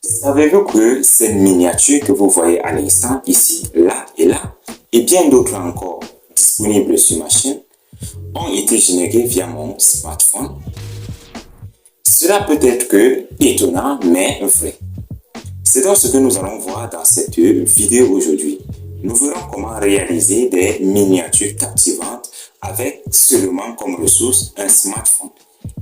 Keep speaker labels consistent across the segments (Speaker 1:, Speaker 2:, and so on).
Speaker 1: Savez-vous que ces miniatures que vous voyez à l'instant, ici, là et là, et bien d'autres encore disponibles sur ma chaîne, ont été générées via mon smartphone? Cela peut être que étonnant, mais vrai. C'est donc ce que nous allons voir dans cette vidéo aujourd'hui. Nous verrons comment réaliser des miniatures captivantes avec seulement comme ressource un smartphone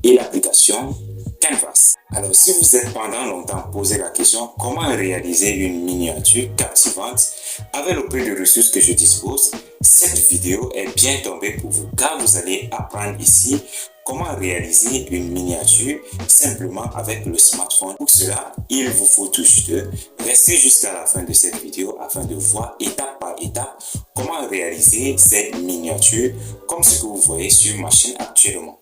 Speaker 1: et l'application Canvas. Alors, si vous êtes pendant longtemps posé la question comment réaliser une miniature captivante avec le peu de ressources que je dispose, cette vidéo est bien tombée pour vous car vous allez apprendre ici comment réaliser une miniature simplement avec le smartphone. Pour cela, il vous faut tout juste rester jusqu'à la fin de cette vidéo afin de voir étape par étape comment réaliser cette miniature comme ce que vous voyez sur ma chaîne actuellement.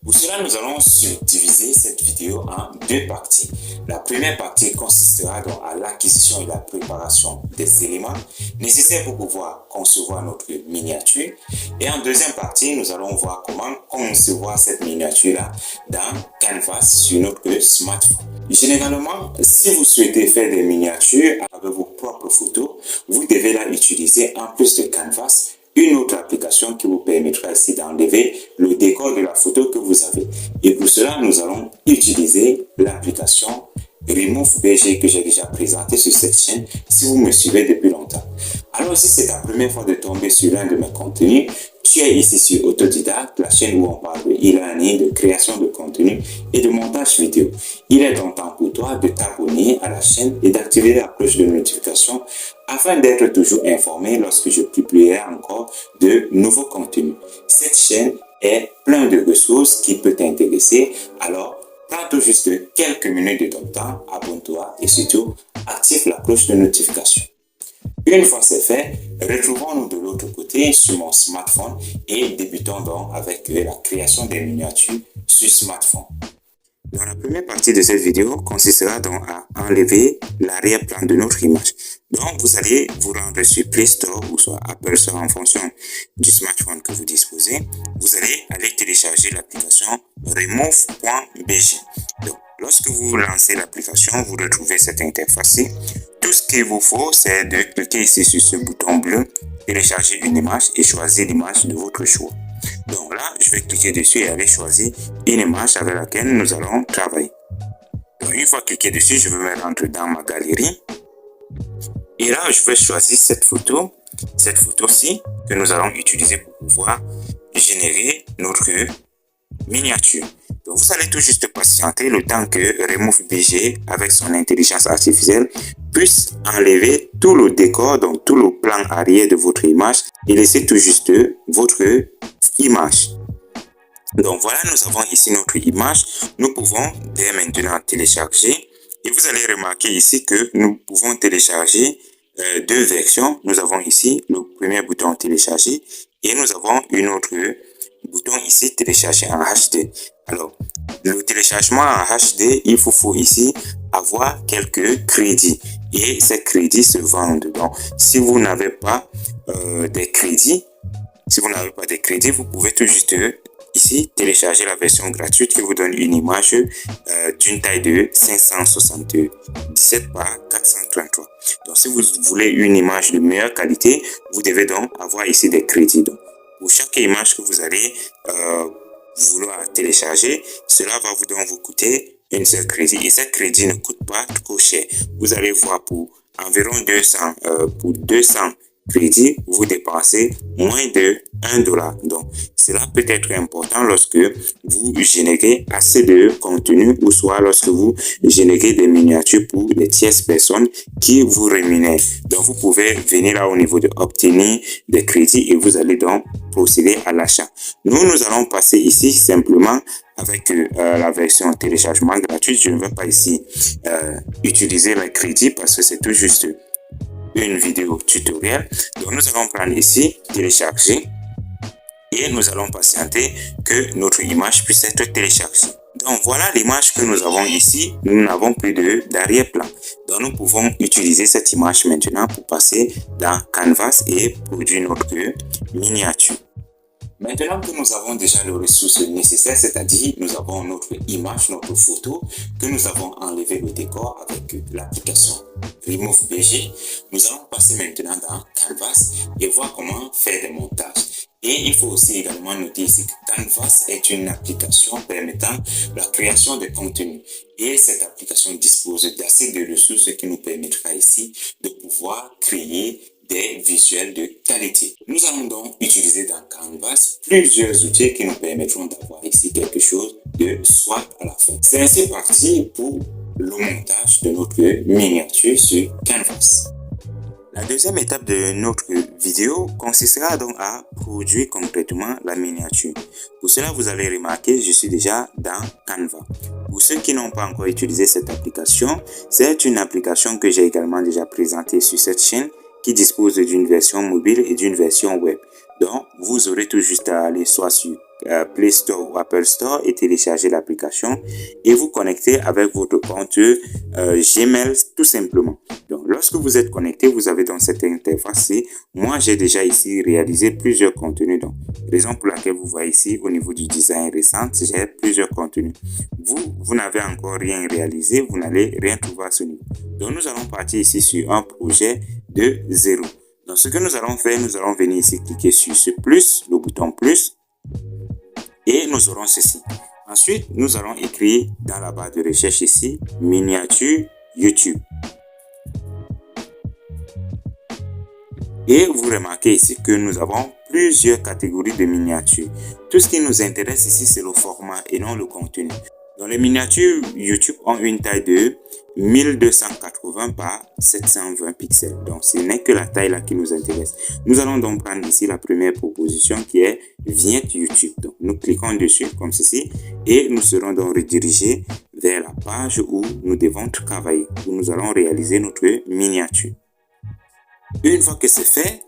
Speaker 1: Pour cela, nous allons subdiviser cette vidéo en deux parties. La première partie consistera donc à l'acquisition et la préparation des éléments nécessaires pour pouvoir concevoir notre miniature. Et en deuxième partie, nous allons voir comment concevoir cette miniature-là dans Canvas sur notre smartphone. Généralement, si vous souhaitez faire des miniatures avec vos propres photos, vous devez là utiliser en plus de Canvas une autre application qui vous permettra ici d'enlever le décor de la photo que vous avez. Et pour cela, nous allons utiliser l'application Remove BG que j'ai déjà présentée sur cette chaîne si vous me suivez depuis longtemps. Alors si c'est ta première fois de tomber sur l'un de mes contenus, tu es ici sur Autodidacte, la chaîne où on parle de e-learning, de création de contenu et de montage vidéo. Il est donc temps pour toi de t'abonner à la chaîne et d'activer la cloche de notification afin d'être toujours informé lorsque je publierai encore de nouveaux contenus. Cette chaîne est pleine de ressources qui peuvent t'intéresser, alors prends tout juste quelques minutes de ton temps, abonne-toi et surtout active la cloche de notification. Une fois c'est fait, retrouvons-nous de l'autre côté sur mon smartphone et débutons donc avec la création des miniatures sur smartphone. Dans la première partie de cette vidéo consistera donc à enlever l'arrière-plan de notre image. Donc vous allez vous rendre sur Play Store ou soit Apple Store en fonction du smartphone que vous disposez. Vous allez aller télécharger l'application remove.bg. Donc lorsque vous lancez l'application, vous retrouvez cette interface-ci. Tout ce qu'il vous faut, c'est de cliquer ici sur ce bouton bleu, télécharger une image et choisir l'image de votre choix. Donc là, je vais cliquer dessus et aller choisir une image avec laquelle nous allons travailler. Donc une fois cliqué dessus, je vais me rendre dans ma galerie. Et là, je vais choisir cette photo-ci que nous allons utiliser pour pouvoir générer notre miniature. Donc vous allez tout juste patienter le temps que Remove BG avec son intelligence artificielle puisse enlever tout le décor, donc tout le plan arrière de votre image et laisser tout juste votre image. Donc voilà, nous avons ici notre image. Nous pouvons dès maintenant télécharger et vous allez remarquer ici que nous pouvons télécharger deux versions. Nous avons ici le premier bouton télécharger et nous avons une autre bouton ici télécharger en HD. Alors le téléchargement en HD, il vous faut ici avoir quelques crédits et ces crédits se vendent. Donc si vous n'avez pas des crédits, vous pouvez tout juste ici télécharger la version gratuite qui vous donne une image d'une taille de 577 par 433. Donc si vous voulez une image de meilleure qualité, vous devez donc avoir ici des crédits. Donc pour chaque image que vous allez vouloir télécharger, cela va vous coûter un seul crédit et ce crédit ne coûte pas trop cher. Vous allez voir pour environ 200 crédits, vous dépensez moins de $1. Donc, cela peut être important lorsque vous générez assez de contenu ou soit lorsque vous générez des miniatures pour des tierces personnes qui vous rémunèrent. Donc, vous pouvez venir là au niveau de obtenir des crédits et vous allez donc procéder à l'achat. Nous allons passer ici simplement avec la version téléchargement gratuite. Je ne vais pas ici utiliser les crédits parce que c'est tout juste une vidéo tutoriel. Donc nous allons prendre ici télécharger et nous allons patienter que notre image puisse être téléchargée. Donc voilà l'image que nous avons ici. Nous n'avons plus d'arrière-plan. Donc nous pouvons utiliser cette image maintenant pour passer dans Canvas et produire notre miniature. Maintenant que nous avons déjà les ressources nécessaires, c'est-à-dire nous avons notre image, notre photo, que nous avons enlevé le décor avec l'application Remove BG, nous allons passer maintenant dans Canvas et voir comment faire des montages. Et il faut aussi également noter ici que Canvas est une application permettant la création de contenu. Et cette application dispose d'assez de ressources qui nous permettra ici de pouvoir créer des visuels de qualité. Nous allons donc utiliser dans Canvas plusieurs outils qui nous permettront d'avoir ici quelque chose de soit à la fin. C'est ainsi parti pour le montage de notre miniature sur Canvas. La deuxième étape de notre vidéo consistera donc à produire concrètement la miniature. Pour cela, vous allez remarquer, je suis déjà dans Canva. Pour ceux qui n'ont pas encore utilisé cette application, c'est une application que j'ai également déjà présentée sur cette chaîne qui dispose d'une version mobile et d'une version web. Donc, vous aurez tout juste à aller soit sur Play Store ou Apple Store et télécharger l'application et vous connecter avec votre compte Gmail tout simplement. Donc, lorsque vous êtes connecté, vous avez dans cette interface-ci, moi j'ai déjà ici réalisé plusieurs contenus. Donc, raison pour laquelle vous voyez ici au niveau du design récent, j'ai plusieurs contenus. Vous n'avez encore rien réalisé, vous n'allez rien trouver à ce niveau. Donc, nous allons partir ici sur un projet de 0. Donc, ce que nous allons faire, nous allons venir ici cliquer sur ce plus, le bouton plus, et nous aurons ceci. Ensuite, nous allons écrire dans la barre de recherche ici, miniature YouTube. Et vous remarquez ici que nous avons plusieurs catégories de miniatures. Tout ce qui nous intéresse ici, c'est le format et non le contenu. Donc, les miniatures YouTube ont une taille de 1280 par 720 pixels. Donc, ce n'est que la taille là qui nous intéresse. Nous allons donc prendre ici la première proposition qui est Vignette YouTube. Donc, nous cliquons dessus comme ceci et nous serons donc redirigés vers la page où nous devons travailler, où nous allons réaliser notre miniature. Une fois que c'est fait,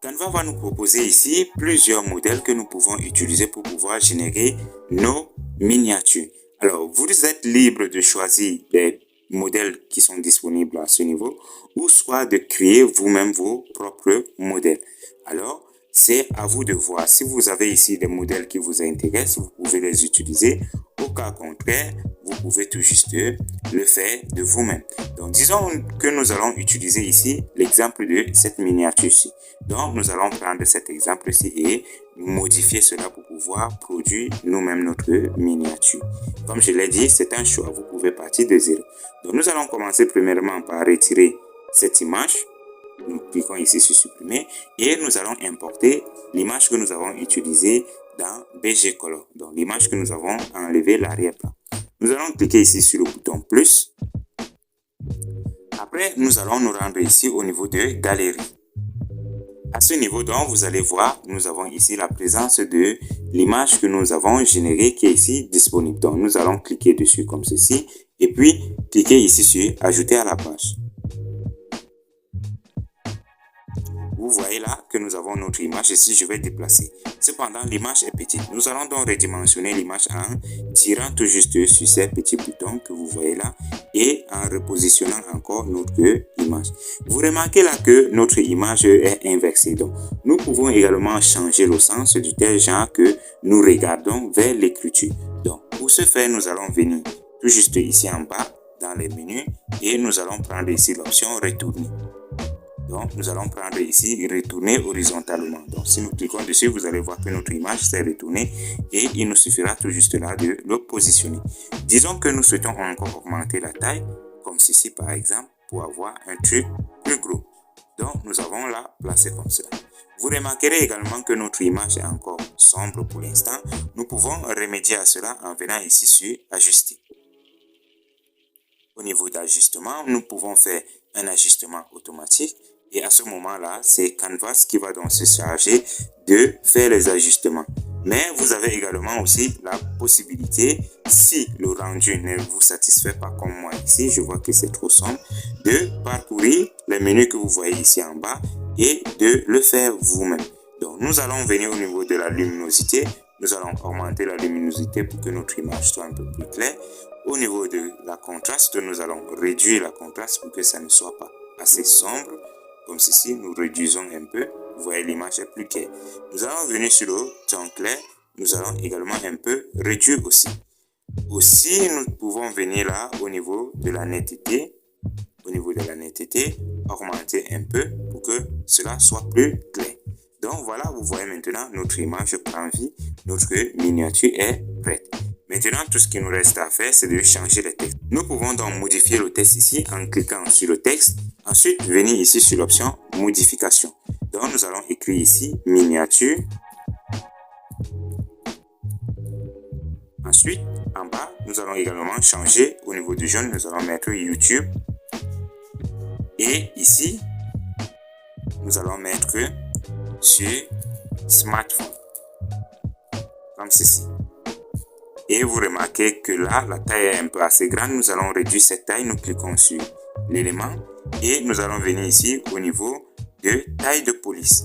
Speaker 1: Canva va nous proposer ici plusieurs modèles que nous pouvons utiliser pour pouvoir générer nos miniatures. Alors, vous êtes libre de choisir les modèles qui sont disponibles à ce niveau ou soit de créer vous-même vos propres modèles. Alors, c'est à vous de voir. Si vous avez ici des modèles qui vous intéressent, vous pouvez les utiliser. Au cas contraire, vous pouvez tout juste le faire de vous-même. Donc, disons que nous allons utiliser ici l'exemple de cette miniature-ci. Donc, nous allons prendre cet exemple-ci et modifier cela pour pouvoir produire nous-mêmes notre miniature. Comme je l'ai dit, c'est un choix. Vous pouvez partir de 0. Donc, nous allons commencer premièrement par retirer cette image. Nous cliquons ici sur supprimer et nous allons importer l'image que nous avons utilisée dans BG Color. Donc, l'image que nous avons enlevé l'arrière-plan. Nous allons cliquer ici sur le bouton plus. Après, nous allons nous rendre ici au niveau de galerie. À ce niveau, donc, vous allez voir, nous avons ici la présence de l'image que nous avons générée qui est ici disponible. Donc, nous allons cliquer dessus comme ceci et puis cliquer ici sur ajouter à la page. Vous voyez là que nous avons notre image ici, je vais déplacer. Cependant, l'image est petite. Nous allons donc redimensionner l'image en tirant tout juste sur ces petits boutons que vous voyez là et en repositionnant encore notre image. Vous remarquez là que notre image est inversée. Donc, nous pouvons également changer le sens du tel genre que nous regardons vers l'écriture. Donc, pour ce faire, nous allons venir tout juste ici en bas dans les menus et nous allons prendre ici l'option retourner. Donc, nous allons prendre ici retourner horizontalement. Donc, si nous cliquons dessus, vous allez voir que notre image s'est retournée et il nous suffira tout juste là de le positionner. Disons que nous souhaitons encore augmenter la taille, comme ceci par exemple, pour avoir un truc plus gros. Donc, nous avons la placer comme cela. Vous remarquerez également que notre image est encore sombre pour l'instant. Nous pouvons remédier à cela en venant ici sur ajuster. Au niveau d'ajustement, nous pouvons faire un ajustement automatique. Et à ce moment-là, c'est Canvas qui va donc se charger de faire les ajustements. Mais vous avez également aussi la possibilité, si le rendu ne vous satisfait pas comme moi ici, je vois que c'est trop sombre, de parcourir les menus que vous voyez ici en bas et de le faire vous-même. Donc, nous allons venir au niveau de la luminosité. Nous allons augmenter la luminosité pour que notre image soit un peu plus claire. Au niveau de la contraste, nous allons réduire la contraste pour que ça ne soit pas assez sombre. Comme ceci, nous réduisons un peu. Vous voyez, l'image est plus claire. Nous allons venir sur le ton clair. Nous allons également un peu réduire aussi. Aussi, nous pouvons venir là au niveau de la netteté. Au niveau de la netteté, augmenter un peu pour que cela soit plus clair. Donc voilà, vous voyez maintenant notre image prend vie, notre miniature est prête. Maintenant, tout ce qu'il nous reste à faire, c'est de changer le texte. Nous pouvons donc modifier le texte ici en cliquant sur le texte. Ensuite, venir ici sur l'option modification. Donc nous allons écrire ici miniature. Ensuite, en bas, nous allons également changer au niveau du jaune, nous allons mettre YouTube. Et ici, nous allons mettre sur smartphone, comme ceci. Et vous remarquez que là, la taille est un peu assez grande. Nous allons réduire cette taille. Nous cliquons sur l'élément et nous allons venir ici au niveau de taille de police.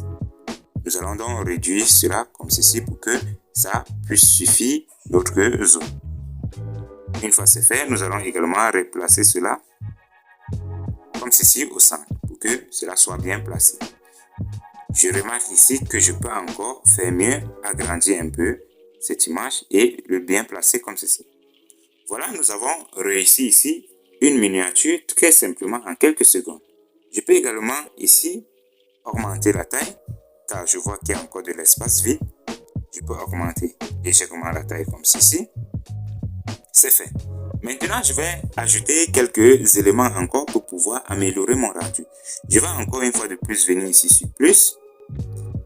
Speaker 1: Nous allons donc réduire cela comme ceci pour que ça puisse suffire notre zone. Une fois c'est fait, nous allons également replacer cela comme ceci au centre pour que cela soit bien placé. Je remarque ici que je peux encore faire mieux, agrandir un peu cette image et le bien placer comme ceci. Voilà, nous avons réussi ici une miniature très simplement en quelques secondes. Je peux également ici augmenter la taille car je vois qu'il y a encore de l'espace vide. Je peux augmenter légèrement la taille comme ceci. C'est fait. Maintenant, je vais ajouter quelques éléments encore pour pouvoir améliorer mon rendu. Je vais encore une fois de plus venir ici sur plus.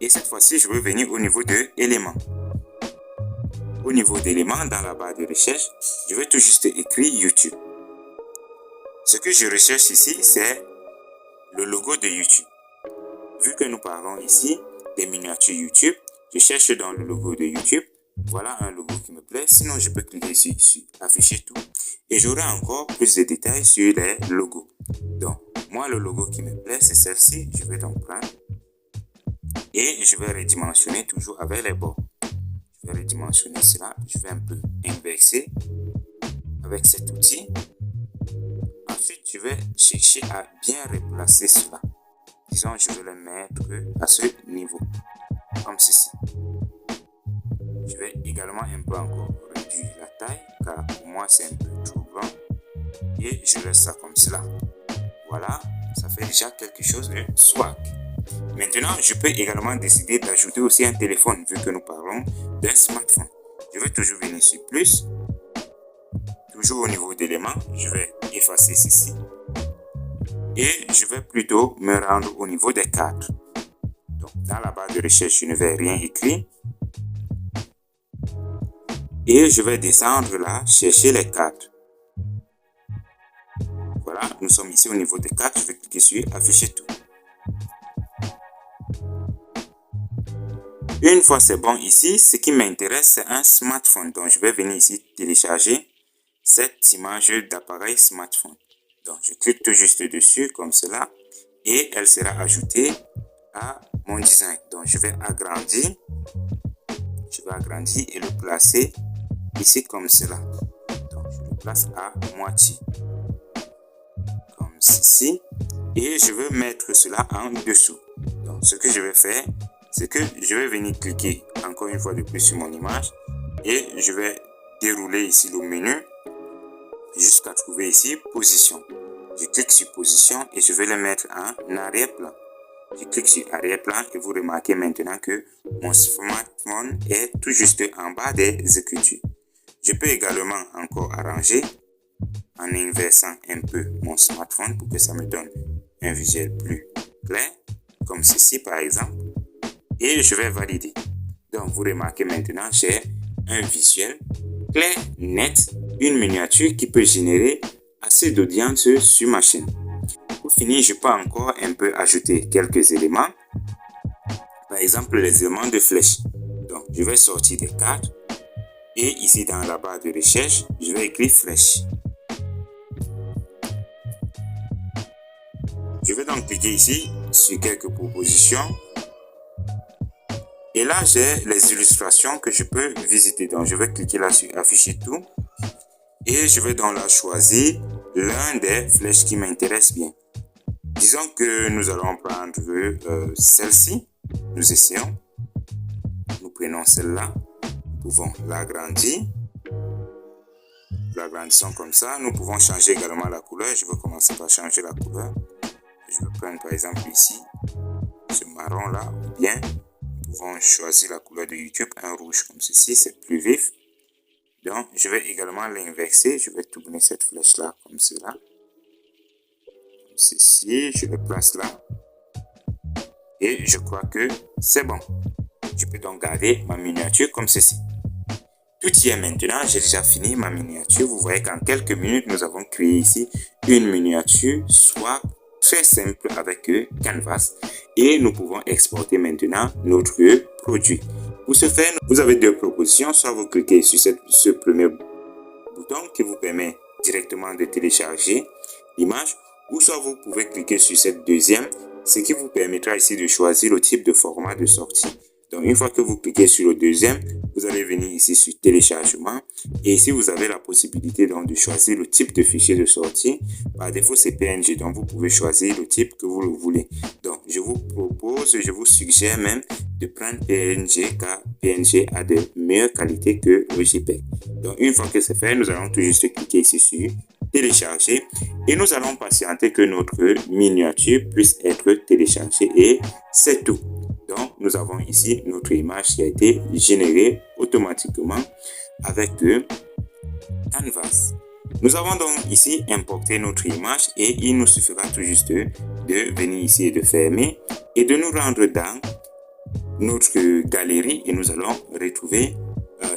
Speaker 1: Et cette fois-ci, je vais venir au niveau de éléments. Au niveau d'éléments, dans la barre de recherche, je vais tout juste écrire YouTube. Ce que je recherche ici, c'est le logo de YouTube. Vu que nous parlons ici des miniatures YouTube, je cherche dans le logo de YouTube. Voilà un logo qui me plaît. Sinon, je peux cliquer ici sur afficher tout. Et j'aurai encore plus de détails sur les logos. Donc, moi, le logo qui me plaît, c'est celle-ci. Je vais donc prendre. Et je vais redimensionner toujours avec les bords. Je vais redimensionner cela. Je vais un peu inverser avec cet outil. Ensuite, je vais chercher à bien replacer cela. Disons, je vais le mettre à ce niveau. Comme ceci. Je vais également un peu encore réduire la taille car pour moi c'est un peu trop grand et je laisse ça comme cela. Voilà, ça fait déjà quelque chose de swag. Maintenant, je peux également décider d'ajouter aussi un téléphone vu que nous parlons d'un smartphone. Je vais toujours venir sur plus. Toujours au niveau d'éléments, je vais effacer ceci. Et je vais plutôt me rendre au niveau des cadres. Donc, dans la barre de recherche, je ne vais rien écrire. Et je vais descendre là, chercher les cadres. Voilà, nous sommes ici au niveau des cadres. Je vais cliquer sur afficher tout. Une fois c'est bon ici, ce qui m'intéresse, c'est un smartphone. Donc, je vais venir ici télécharger cette image d'appareil smartphone. Donc, je clique tout juste dessus comme cela et elle sera ajoutée à mon design. Donc, je vais agrandir. Je vais agrandir et le placer ici comme cela. Donc, je le place à moitié. Comme ceci. Et je veux mettre cela en dessous. Donc, ce que je vais faire, c'est que je vais venir cliquer encore une fois de plus sur mon image. Et je vais dérouler ici le menu jusqu'à trouver ici position. Je clique sur position et je vais le mettre en arrière-plan. Je clique sur arrière-plan et vous remarquez maintenant que mon smartphone est tout juste en bas des écritures. Je peux également encore arranger en inversant un peu mon smartphone pour que ça me donne un visuel plus clair, comme ceci par exemple. Et je vais valider. Donc vous remarquez maintenant j'ai un visuel clair, net, une miniature qui peut générer assez d'audience sur ma chaîne. Pour finir, je peux encore un peu ajouter quelques éléments. Par exemple, les éléments de flèche. Donc, je vais sortir des cartes. Et ici, dans la barre de recherche, je vais écrire flèche. Je vais donc cliquer ici sur quelques propositions. Et là, j'ai les illustrations que je peux visiter. Donc, je vais cliquer là sur afficher tout. Et je vais donc là choisir l'un des flèches qui m'intéresse bien. Disons que nous allons prendre celle-ci. Nous essayons. Nous prenons celle-là. Nous pouvons l'agrandir. Nous l'agrandissons comme ça. Nous pouvons changer également la couleur. Je vais commencer par changer la couleur. Je vais prendre par exemple ici ce marron là, ou bien nous pouvons choisir la couleur de YouTube, un rouge comme ceci, c'est plus vif. Donc je vais également l'inverser. Je vais tourner cette flèche là comme cela, comme ceci. Je le place là et je crois que c'est bon. Je peux donc garder ma miniature comme ceci. Tout y est maintenant, j'ai déjà fini ma miniature. Vous voyez qu'en quelques minutes, nous avons créé ici une miniature, soit très simple avec Canvas. Et nous pouvons exporter maintenant notre produit. Pour ce faire, vous avez deux propositions. Soit vous cliquez sur ce premier bouton qui vous permet directement de télécharger l'image, ou soit vous pouvez cliquer sur cette deuxième, ce qui vous permettra ici de choisir le type de format de sortie. Donc, une fois que vous cliquez sur le deuxième, vous allez venir ici sur téléchargement. Et ici, vous avez la possibilité donc de choisir le type de fichier de sortie. Par défaut, c'est PNG. Donc, vous pouvez choisir le type que vous le voulez. Donc, je vous propose, je vous suggère même de prendre PNG car PNG a de meilleures qualités que le JPEG. Donc, une fois que c'est fait, nous allons tout juste cliquer ici sur télécharger et nous allons patienter que notre miniature puisse être téléchargée et c'est tout. Donc, nous avons ici notre image qui a été générée automatiquement avec Canvas. Nous avons donc ici importé notre image et il nous suffira tout juste de venir ici et de fermer et de nous rendre dans notre galerie et nous allons retrouver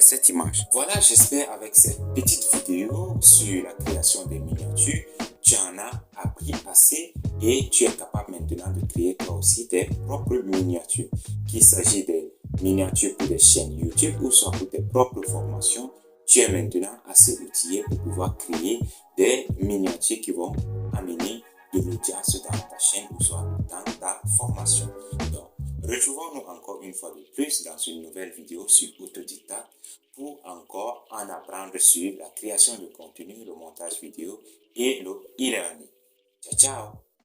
Speaker 1: cette image. Voilà, j'espère avec cette petite vidéo sur la création des miniatures, tu en as appris assez et tu es capable maintenant de créer toi aussi tes propres miniatures. Qu'il s'agit des miniatures pour des chaînes YouTube ou soit pour tes propres formations, tu es maintenant assez outillé pour pouvoir créer des miniatures qui vont amener de l'audience dans ta chaîne ou soit dans ta formation. Donc, retrouvons-nous encore une fois de plus dans une nouvelle vidéo sur Autodidacte pour encore en apprendre sur la création de contenu, le montage vidéo et le e-learning. Ciao, ciao!